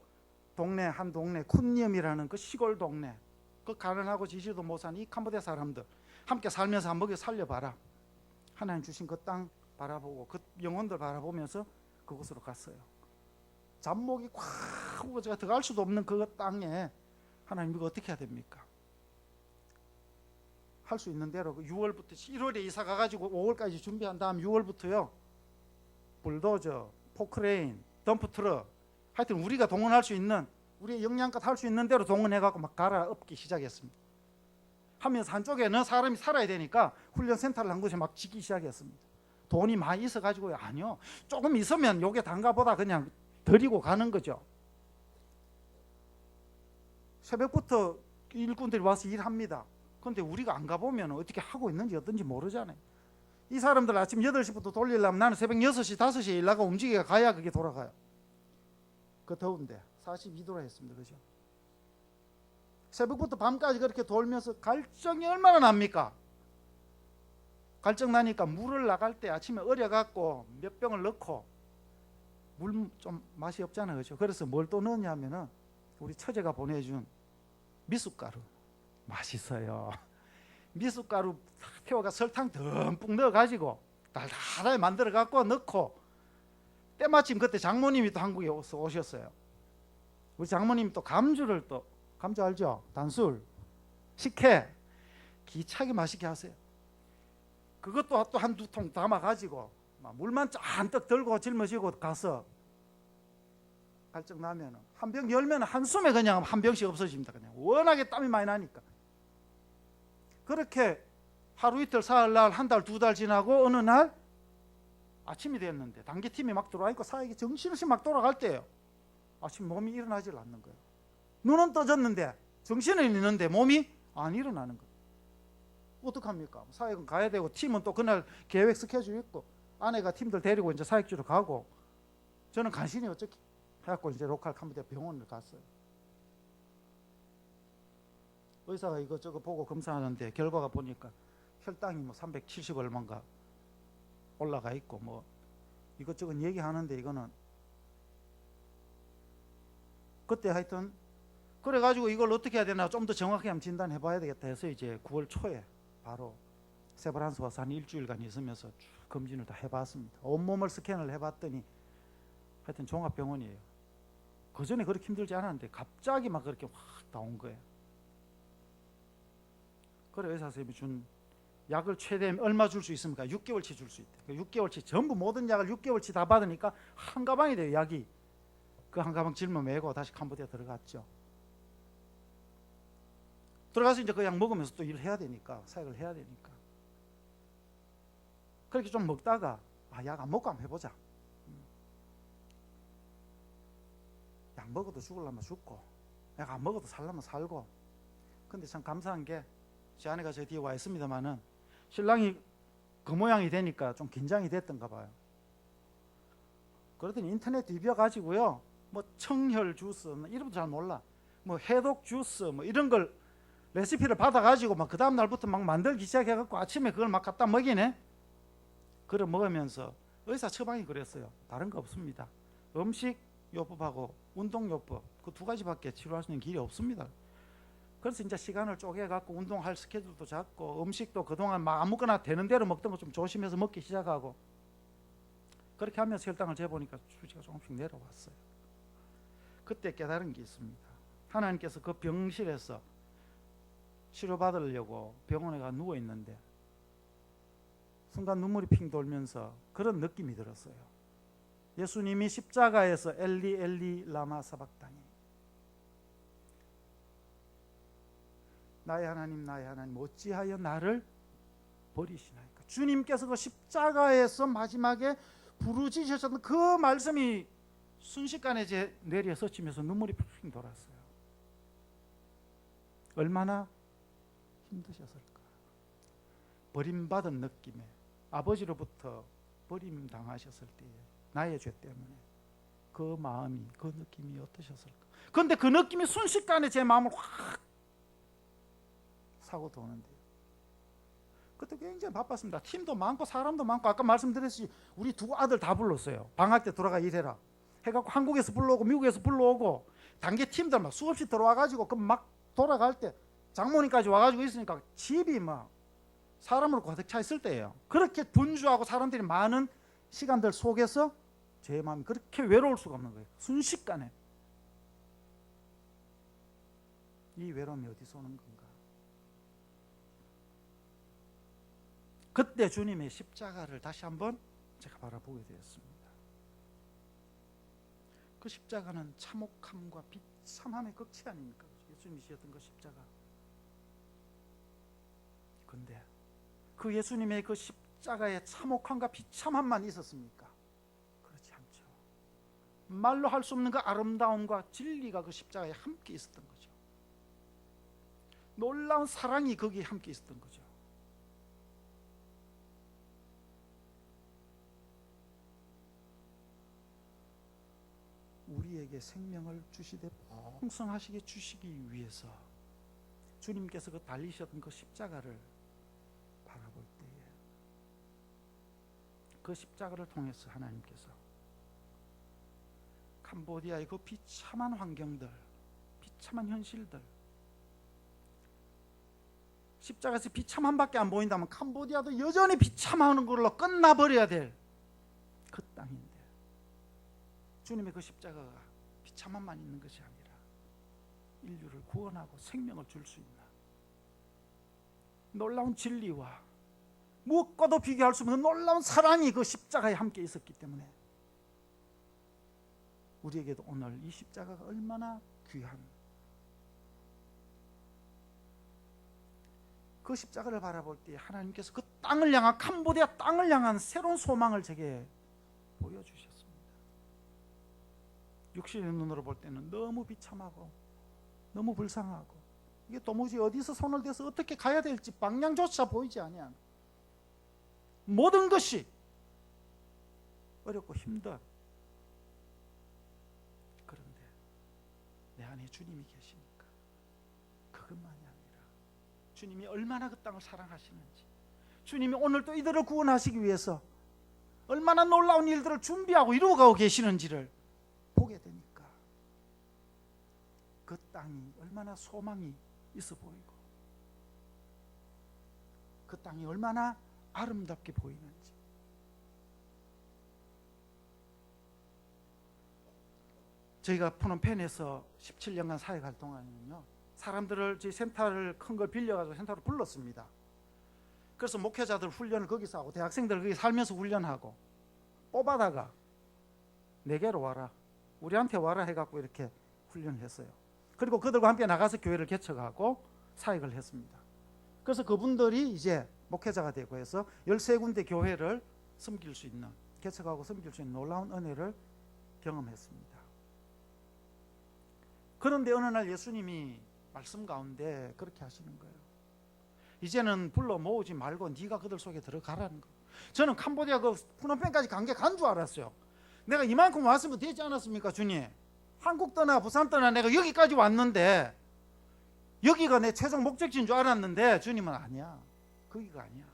동네 한 동네 쿤니엄이라는 그 시골 동네 그 가난하고 지지도 못 사는 이 캄보디아 사람들 함께 살면서 한번 살려봐라. 하나님 주신 그 땅 바라보고 그 영혼들 바라보면서 그곳으로 갔어요. 잡목이 꽉 오고 제가 들어갈 수도 없는 그 땅에 하나님 이거 어떻게 해야 됩니까? 할 수 있는 대로 6월부터 1월에 이사 가가지고 5월까지 준비한 다음 6월부터요 불도저, 포크레인, 덤프트럭 하여튼 우리가 동원할 수 있는 우리의 역량껏 할 수 있는 대로 동원해갖고 막 갈아엎기 시작했습니다. 하면서 한쪽에는 사람이 살아야 되니까 훈련센터를 한 곳에 막 짓기 시작했습니다. 돈이 많이 있어가지고요. 아니요. 조금 있으면 요게 단가보다 그냥 드리고 가는 거죠. 새벽부터 일꾼들이 와서 일합니다. 그런데 우리가 안 가보면 어떻게 하고 있는지 어떤지 모르잖아요. 이 사람들 아침 8시부터 돌리려면 나는 새벽 6시, 5시에 일 나가 움직여 가야 그게 돌아가요. 그 더운데 42도라 했습니다. 그죠? 새벽부터 밤까지 그렇게 돌면서 갈증이 얼마나 납니까? 갈증 나니까 물을 나갈 때 아침에 얼여갖고 몇 병을 넣고 물 좀 맛이 없잖아요. 그죠? 그래서 뭘 또 넣냐면은 우리 처제가 보내준 미숫가루 맛있어요. 미숫가루 태워가 설탕 듬뿍 넣어가지고 달달하게 만들어갖고 넣고 때마침 그때 장모님이 또 한국에 오셨어요. 우리 장모님이 또 감주를 또 감주 알죠? 단술, 식혜 기차게 맛있게 하세요. 그것도 또 한두 통 담아가지고 물만 잔뜩 들고 짊어지고 가서 갈증 나면 한 병 열면 한숨에 그냥 한 병씩 없어집니다. 그냥 워낙에 땀이 많이 나니까. 그렇게 하루 이틀 사흘 날 한 달 두 달 지나고 어느 날 아침이 됐는데 단계팀이 막 들어와 있고 사역이 정신없이 막 돌아갈 때예요. 아침 몸이 일어나질 않는 거예요. 눈은 떠졌는데 정신은 있는데 몸이 안 일어나는 거예요. 어떡합니까? 사역은 가야 되고 팀은 또 그날 계획 스케줄 있고 아내가 팀들 데리고 이제 사역지로 가고 저는 간신히 어떻게 해갖고 이제 로컬 캄보디아 병원을 갔어요. 의사가 이것저것 보고 검사하는데 결과가 보니까 혈당이 뭐 370 얼마인가 올라가 있고 뭐 이것저것 얘기하는데 이거는 그때 하여튼 그래가지고 이걸 어떻게 해야 되나 좀 더 정확하게 한번 진단해 봐야 되겠다 해서 이제 9월 초에 바로 세브란스 와서 한 일주일간 있으면서 쭉 검진을 다 해봤습니다. 온몸을 스캔을 해봤더니 하여튼 종합병원이에요. 그 전에 그렇게 힘들지 않았는데 갑자기 막 그렇게 확 나온 거예요. 그래 의사 선생님이 준 약을 최대 얼마 줄 수 있습니까? 6개월치 줄 수 있대. 그 6개월치 전부 모든 약을 6개월치 다 받으니까 한 가방이 돼요. 약이. 그 한 가방 짊어매고 다시 캄보디아 들어갔죠. 들어가서 이제 그 약 먹으면서 또 일을 해야 되니까 사역을 해야 되니까 그렇게 좀 먹다가 약 안 먹고 한번 해보자. 약 먹어도 죽으려면 죽고 약 안 먹어도 살려면 살고. 근데 참 감사한 게 제 아내가 저 뒤에 와 있습니다만은 신랑이 그 모양이 되니까 좀 긴장이 됐던가 봐요. 그러더니 인터넷 뒤벼 가지고요 뭐 청혈 주스 이름도 잘 몰라 뭐 해독 주스 뭐 이런 걸 레시피를 받아 가지고 막 그 다음 날부터 막 만들기 시작해 갖고 아침에 그걸 막 갖다 먹이네. 그걸 먹으면서 의사 처방이 그랬어요. 다른 거 없습니다. 음식 요법하고 운동 요법 그 두 가지밖에 치료할 수 있는 길이 없습니다. 그래서 이제 시간을 쪼개 갖고 운동할 스케줄도 잡고 음식도 그동안 막 아무거나 되는 대로 먹던 거 좀 조심해서 먹기 시작하고 그렇게 하면서 혈당을 재보니까 수치가 조금씩 내려왔어요. 그때 깨달은 게 있습니다. 하나님께서 그 병실에서 치료받으려고 병원에 가 누워 있는데 순간 눈물이 핑 돌면서 그런 느낌이 들었어요. 예수님이 십자가에서 엘리 엘리 라마 사박다니 나의 하나님 어찌하여 나를 버리시나이까. 주님께서 그 십자가에서 마지막에 부르짖으셨던 그 말씀이 순식간에 제 뇌리에 스치면서 눈물이 핑 돌았어요. 얼마나 힘드셨을까. 버림받은 느낌에 아버지로부터 버림당하셨을 때에 나의 죄 때문에 그 마음이 그 느낌이 어떠셨을까. 그런데 그 느낌이 순식간에 제 마음을 확 사고 도는데요. 그때 굉장히 바빴습니다. 팀도 많고 사람도 많고 아까 말씀드렸듯이 우리 두 아들 다 불렀어요. 방학 때 돌아가 일해라 해갖고 한국에서 불러오고 미국에서 불러오고 단계 팀들 막 수없이 들어와가지고 그 막 돌아갈 때 장모님까지 와가지고 있으니까 집이 막 사람으로 가득 차 있을 때예요. 그렇게 분주하고 사람들이 많은 시간들 속에서 제 마음이 그렇게 외로울 수가 없는 거예요. 순식간에. 이 외로움이 어디서 오는 건가. 그때 주님의 십자가를 다시 한번 제가 바라보게 되었습니다. 그 십자가는 참혹함과 비참함의 극치 아닙니까? 예수님이 지셨던 그 십자가. 근데 그 예수님의 그 십자가의 참혹함과 비참함만 있었습니까? 그렇지 않죠. 말로 할 수 없는 그 아름다움과 진리가 그 십자가에 함께 있었던 거죠. 놀라운 사랑이 거기에 함께 있었던 거죠. 우리에게 생명을 주시되 풍성하시게 주시기 위해서 주님께서 그 달리셨던 그 십자가를 바라볼 때에 그 십자가를 통해서 하나님께서 캄보디아의 그 비참한 환경들, 비참한 현실들, 십자가에서 비참함밖에 안 보인다면 캄보디아도 여전히 비참한 걸로 끝나버려야 될 그 땅인데 주님의 그 십자가가 비참함만 있는 것이 아니라 인류를 구원하고 생명을 줄 수 있는 놀라운 진리와 무엇과도 비교할 수 없는 놀라운 사랑이 그 십자가에 함께 있었기 때문에 우리에게도 오늘 이 십자가가 얼마나 귀한, 그 십자가를 바라볼 때 하나님께서 그 땅을 향한, 캄보디아 땅을 향한 새로운 소망을 제게 보여주셨습니다. 육신의 눈으로 볼 때는 너무 비참하고 너무 불쌍하고 이게 도무지 어디서 손을 대서 어떻게 가야 될지 방향조차 보이지 아니한 모든 것이 어렵고 힘든, 그런데 내 안에 주님이 계시니까 그것만이 아니라 주님이 얼마나 그 땅을 사랑하시는지, 주님이 오늘 또 이들을 구원하시기 위해서 얼마나 놀라운 일들을 준비하고 이루어가고 계시는지를 보게 되니까 그 땅이 얼마나 소망이 있어 보이고 그 땅이 얼마나 아름답게 보이는지. 저희가 푸놈펜에서 17년간 사역할 동안에는요, 사람들을 저희 센터를 큰 걸 빌려가지고 센터로 불렀습니다. 그래서 목회자들 훈련을 거기서 하고 대학생들 거기 살면서 훈련하고 뽑아다가 내게로 와라, 우리한테 와라 해갖고 이렇게 훈련을 했어요. 그리고 그들과 함께 나가서 교회를 개척하고 사역을 했습니다. 그래서 그분들이 이제 목회자가 되고 해서 13군데 교회를 섬길 수 있는, 개척하고 섬길 수 있는 놀라운 은혜를 경험했습니다. 그런데 어느 날 예수님이 말씀 가운데 그렇게 하시는 거예요. 이제는 불러 모으지 말고 네가 그들 속에 들어가라는 거예요. 저는 캄보디아 그 푸놈펜까지 간 줄 알았어요. 내가 이만큼 왔으면 되지 않았습니까, 주님? 한국 떠나 부산 떠나 내가 여기까지 왔는데 여기가 내 최종 목적지인 줄 알았는데 주님은 아니야, 거기가 아니야.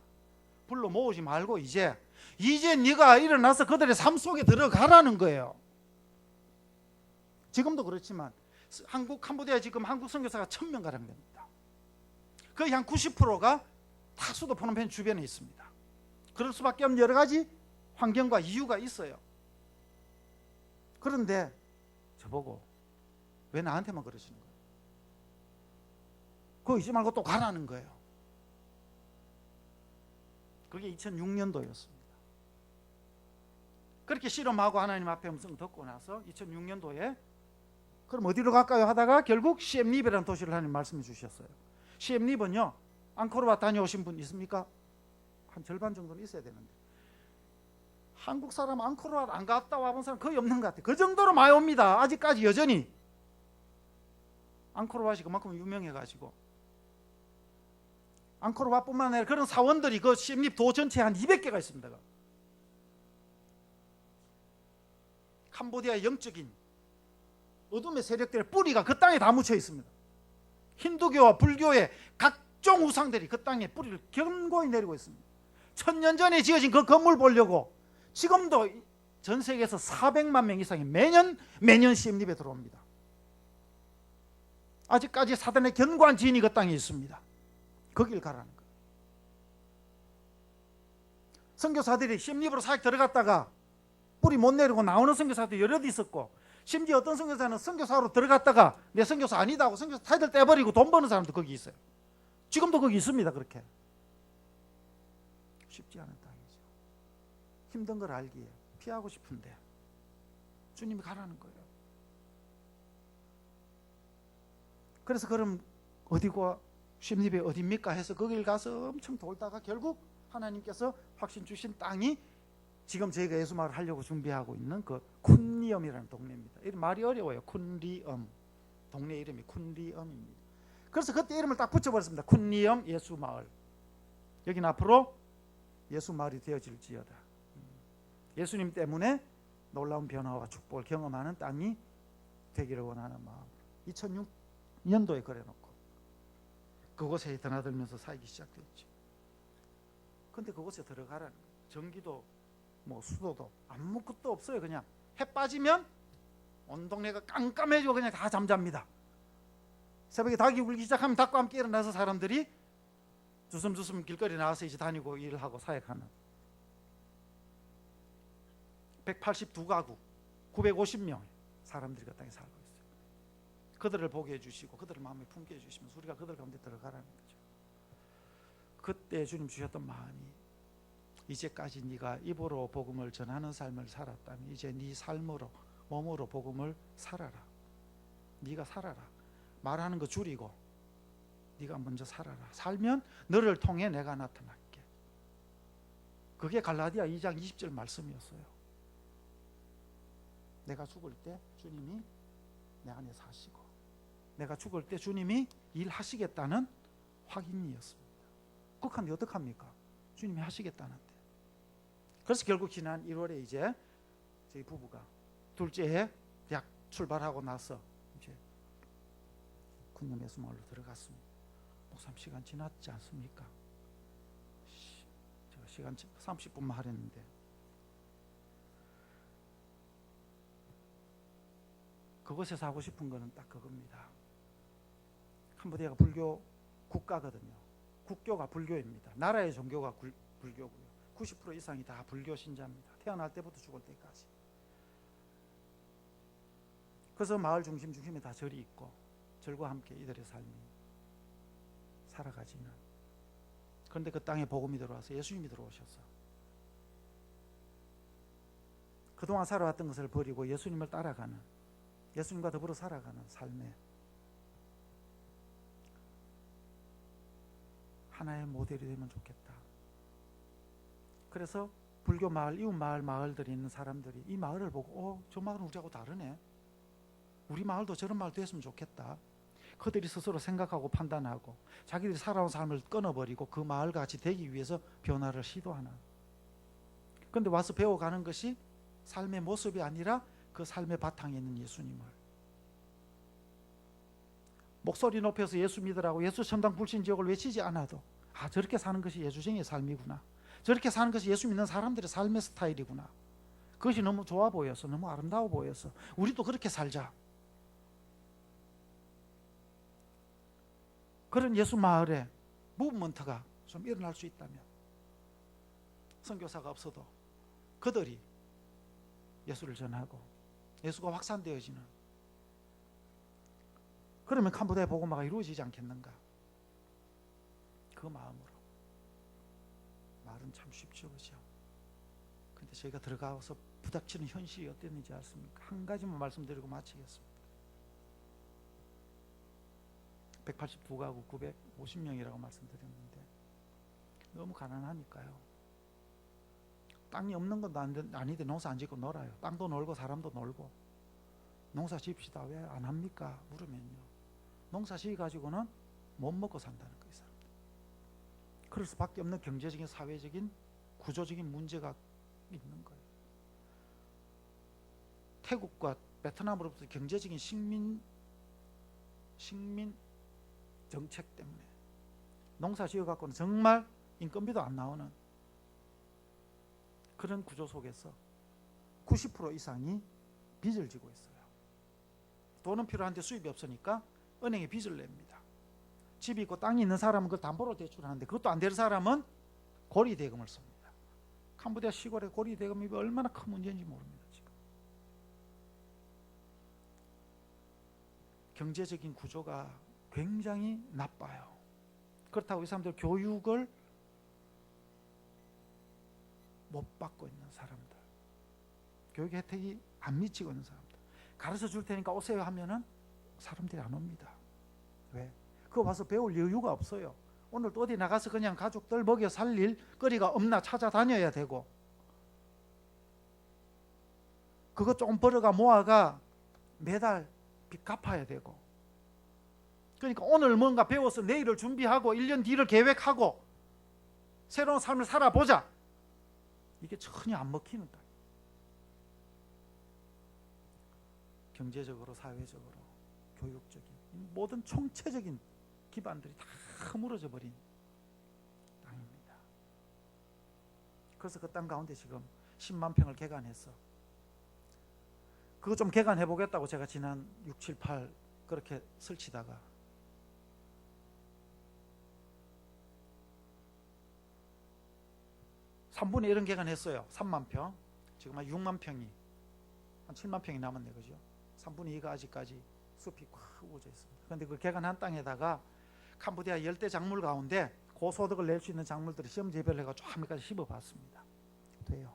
불러 모으지 말고 이제 네가 일어나서 그들의 삶 속에 들어가라는 거예요. 지금도 그렇지만 캄보디아에 지금 한국 선교사가 1000명 가량 됩니다. 거의 한 90%가 다 수도 푸놈펜 주변에 있습니다. 그럴 수밖에 없는 여러 가지 환경과 이유가 있어요. 그런데 저보고 왜 나한테만 그러시는 거예요? 거기 있지 말고 또 가라는 거예요. 그게 2006년도였습니다. 그렇게 실험하고 하나님 앞에 음성 듣고 나서 2006년도에 그럼 어디로 갈까요 하다가 결국 시엠립이라는 도시를 하나님 말씀해 주셨어요. 시엠립은요, 앙코르와 다녀오신 분 있습니까? 한 절반 정도는 있어야 되는데 한국 사람 앙코르와 안 갔다 와본 사람 거의 없는 것 같아요. 그 정도로 많이 옵니다. 아직까지 여전히 앙코르와시 그만큼 유명해가지고 앙코르와뿐만 아니라 그런 사원들이 그 시엠립 도 전체에 한 200개가 있습니다. 캄보디아의 영적인 어둠의 세력들의 뿌리가 그 땅에 다 묻혀 있습니다. 힌두교와 불교의 각종 우상들이 그 땅에 뿌리를 견고히 내리고 있습니다. 1000년 전에 지어진 그 건물 보려고 지금도 전 세계에서 400만 명 이상이 매년 시엠립에 들어옵니다. 아직까지 사단의 견고한 지인이 그 땅에 있습니다. 거길 가라는 거예요. 선교사들이 시엠립으로 사역 들어갔다가 뿌리 못 내리고 나오는 선교사도 여럿 있었고, 심지어 어떤 선교사는 선교사로 들어갔다가 내 선교사 아니다 하고 선교사 타이틀 떼버리고 돈 버는 사람도 거기 있어요. 지금도 거기 있습니다. 그렇게 쉽지 않은 땅이죠. 힘든 걸 알기에 피하고 싶은데 주님이 가라는 거예요. 그래서 그럼 어디고 시엠립이 어디입니까 해서 거길 가서 엄청 돌다가 결국 하나님께서 확신 주신 땅이 지금 저희가 예수마을 하려고 준비하고 있는 그 쿤리엄이라는 동네입니다. 이름 말이 어려워요. 쿤리엄. 동네 이름이 쿤리엄입니다. 그래서 그때 이름을 딱 붙여버렸습니다. 쿤리엄 예수마을. 여기는 앞으로 예수마을이 되어질지어다. 예수님 때문에 놀라운 변화와 축복을 경험하는 땅이 되기를 원하는 마음. 2006년도에 그래놓고 그곳에 드나들면서 살기 시작됐죠. 근데 그곳에 들어가라는 거예요. 전기도 뭐 수도도 아무것도 없어요. 그냥 해 빠지면 온 동네가 깜깜해지고 그냥 다 잠잡니다. 새벽에 닭이 울기 시작하면 닭과 함께 일어나서 사람들이 주섬주섬 길거리 나와서 이제 다니고 일을 하고 사역하는 182가구 950명 사람들이 그 땅에 살고 있어요. 그들을 보게 해주시고 그들을 마음에 품게 해주시면서 우리가 그들 가운데 들어가라는 거죠. 그때 주님 주셨던 마음이 이제까지 네가 입으로 복음을 전하는 삶을 살았다면 이제 네 삶으로 몸으로 복음을 살아라. 네가 살아라. 말하는 거 줄이고 네가 먼저 살아라. 살면 너를 통해 내가 나타날게. 그게 갈라디아 2장 20절 말씀이었어요. 내가 죽을 때 주님이 내 안에 사시고 내가 죽을 때 주님이 일하시겠다는 확인이었습니다. 그런데 어떡합니까? 주님이 하시겠다는데. 그래서 결국 지난 1월에 이제 저희 부부가 둘째 해 대학 출발하고 나서 이제 쿤리엄 예수마을로 들어갔습니다. 목사님 시간 지났지 않습니까? 제가 시간 30분만 하랬는데 그곳에서 하고 싶은 거는 딱 그겁니다. 캄보디아가 불교 국가거든요. 국교가 불교입니다. 나라의 종교가 불교고요. 90% 이상이 다 불교 신자입니다. 태어날 때부터 죽을 때까지. 그래서 마을 중심에 다 절이 있고 절과 함께 이들의 삶이 살아가지는. 그런데 그 땅에 복음이 들어와서 예수님이 들어오셔서 그동안 살아왔던 것을 버리고 예수님을 따라가는, 예수님과 더불어 살아가는 삶에 하나의 모델이 되면 좋겠다. 그래서 불교 마을, 이웃 마을들이 있는 사람들이 이 마을을 보고 저 마을은 우리하고 다르네. 우리 마을도 저런 마을 됐으면 좋겠다. 그들이 스스로 생각하고 판단하고 자기들이 살아온 삶을 끊어버리고 그 마을과 같이 되기 위해서 변화를 시도하는. 그런데 와서 배워가는 것이 삶의 모습이 아니라 그 삶의 바탕에 있는 예수님을. 목소리 높여서 예수 믿으라고 예수 천당 불신지옥을 외치지 않아도 저렇게 사는 것이 예수쟁이의 삶이구나. 저렇게 사는 것이 예수 믿는 사람들의 삶의 스타일이구나. 그것이 너무 좋아 보여서, 너무 아름다워 보여서 우리도 그렇게 살자. 그런 예수 마을에 무브먼트가 좀 일어날 수 있다면, 선교사가 없어도 그들이 예수를 전하고 예수가 확산되어지는, 그러면 캄보디아 복음화가 이루어지지 않겠는가. 그 마음으로. 말은 참 쉽죠, 그죠? 근데 저희가 들어가서 부닥치는 현실이 어땠는지 아십니까? 한 가지만 말씀드리고 마치겠습니다. 182가구 950명이라고 말씀드렸는데 너무 가난하니까요. 땅이 없는 건 아닌데 농사 안 짓고 놀아요. 땅도 놀고 사람도 놀고. 농사 지읍시다. 왜 안 합니까? 물으면요. 농사 지어가지고는 못 먹고 산다는 거예요, 사람들. 그럴 수밖에 없는 경제적인, 사회적인, 구조적인 문제가 있는 거예요. 태국과 베트남으로부터 경제적인 식민 정책 때문에 농사 지어갖고는 정말 인건비도 안 나오는 그런 구조 속에서 90% 이상이 빚을 지고 있어요. 돈은 필요한데 수입이 없으니까 은행에 빚을 냅니다. 집이 있고 땅이 있는 사람은 그걸 담보로 대출하는데 그것도 안 되는 사람은 고리대금을 씁니다. 캄보디아 시골의 고리대금이 얼마나 큰 문제인지 모릅니다. 지금 경제적인 구조가 굉장히 나빠요. 그렇다고 이 사람들 교육을 못 받고 있는 사람들, 교육 혜택이 안 미치고 있는 사람들, 가르쳐 줄 테니까 오세요 하면은 사람들이 안 옵니다. 왜? 그거 와서 배울 여유가 없어요. 오늘 또 어디 나가서 그냥 가족들 먹여 살릴 거리가 없나 찾아다녀야 되고, 그거 좀 벌어가 모아가 매달 빚 갚아야 되고, 그러니까 오늘 뭔가 배워서 내일을 준비하고 1년 뒤를 계획하고 새로운 삶을 살아보자. 이게 전혀 안 먹히는 거예요. 경제적으로, 사회적으로, 교육적인 모든 총체적인 기반들이 다 허물어져 버린 땅입니다. 그래서 그 땅 가운데 지금 10만 평을 개간해서, 그거 좀 개간해 보겠다고 제가 지난 6, 7, 8 그렇게 설치다가 3분의 1은 개간했어요. 3만 평. 지금 한 6만 평이, 한 7만 평이 남았네, 그죠? 3분의 2가 아직까지 숲이 꽉 우거져 있습니다. 그런데 그 개간한 땅에다가 캄보디아 열대 작물 가운데 고소득을 낼 수 있는 작물들을 시험 재배를 해가지고 한 가지 심어봤습니다. 돼요.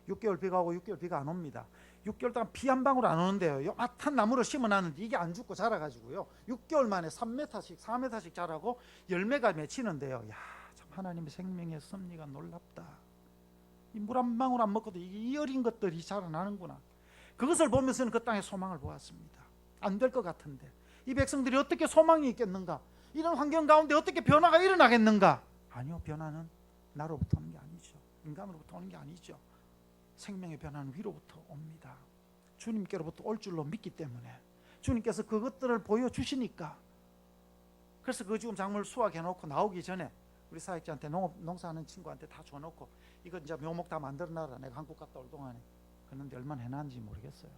6개월 비가 오고 6개월 비가 안 옵니다. 6개월 동안 비 한 방울 안 오는데요. 요만한 나무를 심어놨는데 이게 안 죽고 자라가지고요. 6개월 만에 3m씩 4m씩 자라고 열매가 맺히는데요. 야, 참 하나님의 생명의 섭리가 놀랍다. 이 물 한 방울 안 먹고도 이 어린 것들이 자라나는구나. 그것을 보면서는 그 땅에 소망을 보았습니다. 안 될 것 같은데 이 백성들이 어떻게 소망이 있겠는가? 이런 환경 가운데 어떻게 변화가 일어나겠는가? 아니요, 변화는 나로부터 오는 게 아니죠. 인간으로부터 오는 게 아니죠. 생명의 변화는 위로부터 옵니다. 주님께로부터 올 줄로 믿기 때문에 주님께서 그것들을 보여주시니까 그래서 그 지금 작물 수확해놓고 나오기 전에 우리 사역자한테 농사하는 친구한테 다 줘놓고 이거 이제 묘목 다 만들어놔라. 내가 한국 갔다 올 동안에. 그런데 얼마나 해놨는지 모르겠어요.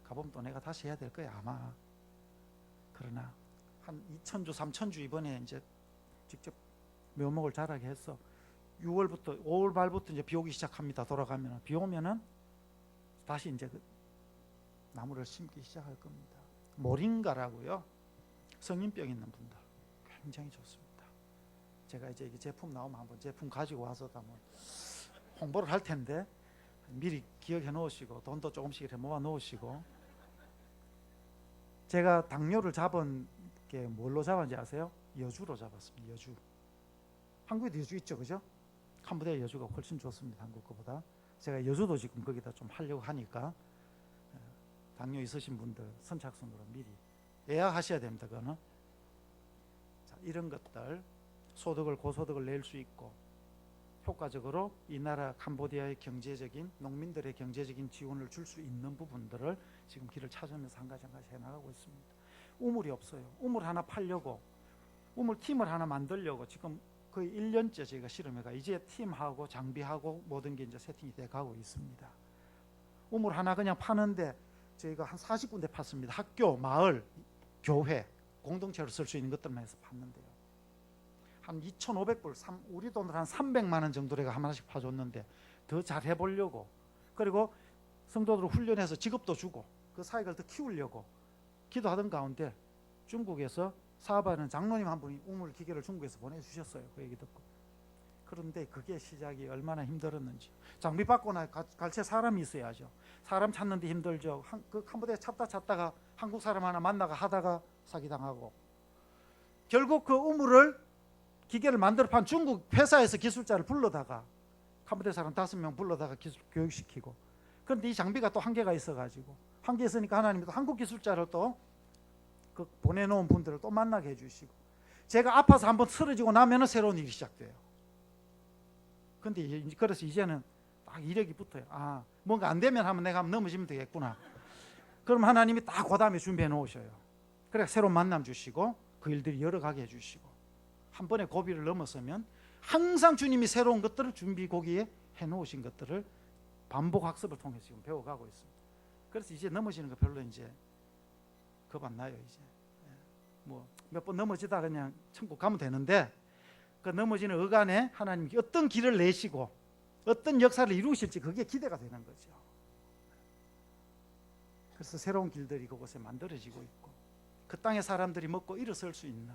가보면 또 내가 다시 해야 될 거야 아마. 그러나 한 2,000주 3,000주 이번에 이제 직접 묘목을 자라게 했어. 6월부터 5월 말부터 이제 비 오기 시작합니다. 돌아가면 비 오면은 다시 이제 그 나무를 심기 시작할 겁니다. 모링가라고요. 성인병 있는 분들 굉장히 좋습니다. 제가 이제 이게 제품 나오면 한번 제품 가지고 와서 한번 홍보를 할 텐데 미리 기억해 놓으시고 돈도 조금씩 이렇게 모아 놓으시고. 제가 당뇨를 잡은 게 뭘로 잡았는지 아세요? 여주로 잡았습니다. 여주. 한국에도 여주 있죠, 그죠? 캄보디아 여주가 훨씬 좋습니다, 한국 거보다. 제가 여주도 지금 거기다 좀 하려고 하니까 당뇨 있으신 분들 선착순으로 미리 예약하셔야 됩니다. 그거는. 자, 이런 것들 소득을 고소득을 낼 수 있고 효과적으로 이 나라 캄보디아의 경제적인 농민들의 경제적인 지원을 줄 수 있는 부분들을 지금 길을 찾으면서 한 가지 한 가지 해나가고 있습니다. 우물이 없어요. 우물 하나 팔려고 우물 팀을 하나 만들려고 지금 거의 1년째 저희가 실험해가 이제 팀하고 장비하고 모든 게 이제 세팅이 돼 가고 있습니다. 우물 하나 그냥 파는데 저희가 한 40군데 팠습니다. 학교, 마을, 교회 공동체로 쓸 수 있는 것들만 해서 팠는데요. 한 2,500불, 우리 돈으로 한 300만 원 정도 내가 하나씩 파줬는데 더 잘 해보려고, 그리고 성도들을 훈련해서 직업도 주고 그 사역을 더 키우려고 기도하던 가운데 중국에서 사업하는 장로님 한 분이 우물 기계를 중국에서 보내주셨어요. 그 얘기 듣고. 그런데 그게 시작이 얼마나 힘들었는지. 장비 받고 나 갈채 사람이 있어야죠. 사람 찾는데 힘들죠. 그 캄보디아 찾다가 한국 사람 하나 만나가 하다가 사기당하고, 결국 그 우물을 기계를 만들어 판 중국 회사에서 기술자를 불러다가 캄보디아 사람 5명 불러다가 기술 교육시키고. 그런데 이 장비가 또 한계가 있어가지고, 한계 있으니까 하나님이 또 한국 기술자를 또 그 보내놓은 분들을 또 만나게 해주시고, 제가 아파서 한번 쓰러지고 나면은 새로운 일이 시작돼요. 근데 그래서 이제는 딱 이력이 붙어요. 아, 뭔가 안 되면 하면 내가 한번 넘어지면 되겠구나. 그럼 하나님이 딱 그 다음에 준비해 놓으셔요. 그래 새로운 만남 주시고 그 일들이 열어가게 해주시고, 한 번에 고비를 넘어서면 항상 주님이 새로운 것들을 준비 거기에 해놓으신 것들을 반복 학습을 통해서 지금 배워가고 있습니다. 그래서 이제 넘어지는 거 별로 이제 겁 안 나요. 이제 뭐 몇 번 넘어지다 그냥 천국 가면 되는데, 그 넘어지는 어간에 하나님이 어떤 길을 내시고 어떤 역사를 이루실지 그게 기대가 되는 거죠. 그래서 새로운 길들이 그곳에 만들어지고 있고 그 땅의 사람들이 먹고 일어설 수 있는,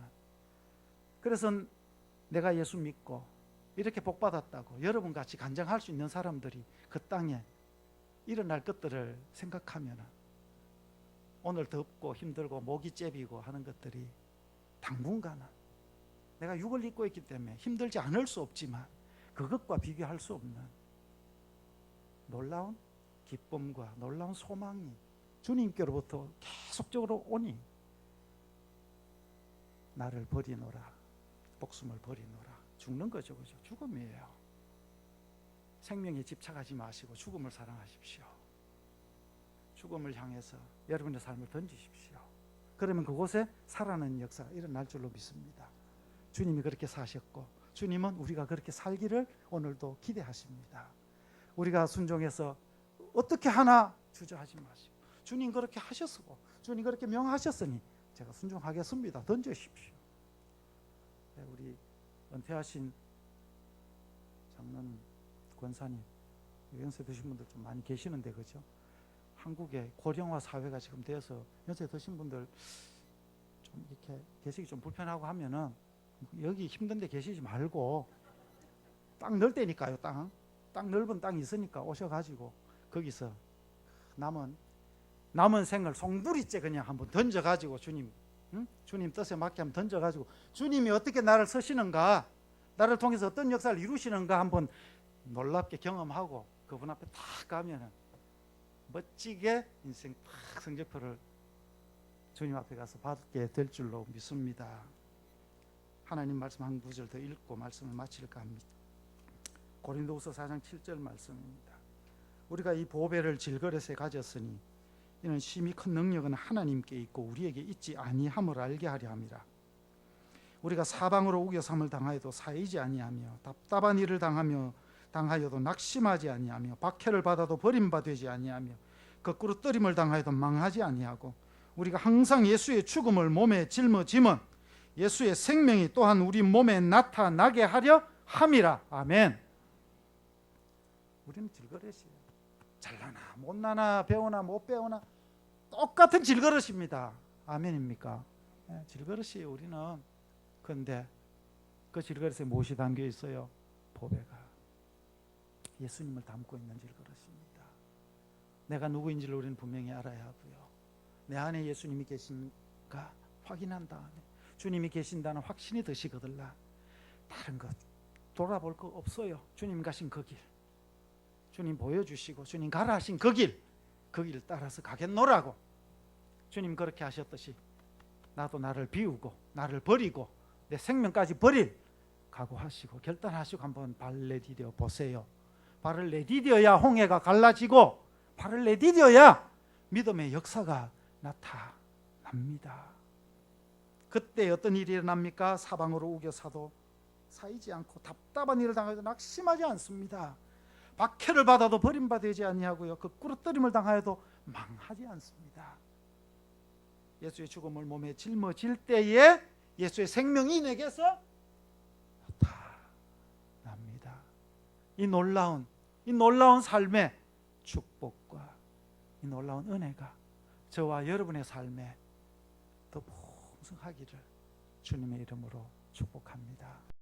그래서 내가 예수 믿고 이렇게 복받았다고 여러분 같이 간증할 수 있는 사람들이 그 땅에 일어날 것들을 생각하면 오늘 덥고 힘들고 목이 째비고 하는 것들이 당분간은 내가 육을 입고 있기 때문에 힘들지 않을 수 없지만 그것과 비교할 수 없는 놀라운 기쁨과 놀라운 소망이 주님께로부터 계속적으로 오니 나를 버리노라, 목숨을 버리노라. 죽는 거죠, 그죠? 죽음이에요. 생명에 집착하지 마시고 죽음을 사랑하십시오. 죽음을 향해서 여러분의 삶을 던지십시오. 그러면 그곳에 살아나는 역사가 일어날 줄로 믿습니다. 주님이 그렇게 사셨고 주님은 우리가 그렇게 살기를 오늘도 기대하십니다. 우리가 순종해서 어떻게 하나 주저하지 마시고, 주님 그렇게 하셨고 주님 그렇게 명하셨으니 제가 순종하겠습니다. 던져십시오. 네, 우리 은퇴하신 장로님, 권사님, 연세 드신 분들 좀 많이 계시는데 그죠? 한국의 고령화 사회가 지금 되어서 연세 드신 분들 좀 이렇게 계시기 좀 불편하고 하면은 여기 힘든데 계시지 말고, 땅 넓대니까요. 땅 넓은 땅이 있으니까 오셔가지고 거기서 남은 생을 송두리째 그냥 한번 던져가지고 주님 뜻에 맞게 한번 던져가지고 주님이 어떻게 나를 쓰시는가, 나를 통해서 어떤 역사를 이루시는가 한번 놀랍게 경험하고 그분 앞에 탁 가면은 멋지게 인생 탁 성적표를 주님 앞에 가서 받게 될 줄로 믿습니다. 하나님 말씀 한 구절 더 읽고 말씀을 마칠까 합니다. 고린도후서 4장 7절 말씀입니다. 우리가 이 보배를 질그릇에 가졌으니 이는 심히 큰 능력은 하나님께 있고 우리에게 있지 아니함을 알게 하려 함이라. 우리가 사방으로 우겨삼을 당하여도 사이지 아니하며 답답한 일을 당하여도 낙심하지 아니하며 박해를 받아도 버림받지 아니하며 거꾸로 뜨림을 당하여도 망하지 아니하고 우리가 항상 예수의 죽음을 몸에 짊어짐은 예수의 생명이 또한 우리 몸에 나타나게 하려 함이라. 아멘. 우리는 질그릇이에요. 잘나나 못나나 배우나 못 배우나 똑같은 질그릇입니다. 아멘입니까? 네, 질그릇이에요. 우리는. 그런데 그 질그릇에 무엇이 담겨 있어요? 보배가 예수님을 담고 있는 질그릇입니다. 내가 누구인지를 우리는 분명히 알아야 하고요. 내 안에 예수님이 계신가 확인한 다음에 주님이 계신다는 확신이 드시거들라 다른 것 돌아볼 거 없어요. 주님 가신 그 길, 주님 보여주시고 주님 가라 하신 그 길 따라서 가겠노라고. 주님 그렇게 하셨듯이 나도 나를 비우고 나를 버리고 내 생명까지 버릴 각오하시고 결단하시고 한번 발을 내디뎌 보세요. 발을 내디뎌야 홍해가 갈라지고 발을 내디뎌야 믿음의 역사가 나타납니다. 그때 어떤 일이 일어납니까? 사방으로 우겨사도 사이지 않고 답답한 일을 당해도 낙심하지 않습니다. 박해를 받아도 버림받지 아니하고요. 거꾸로 뜨림을 당하여도 망하지 않습니다. 예수의 죽음을 몸에 짊어질 때에 예수의 생명이 내게서 나타납니다. 이 놀라운 삶의 축복과 이 놀라운 은혜가 저와 여러분의 삶에 더 풍성하기를 주님의 이름으로 축복합니다.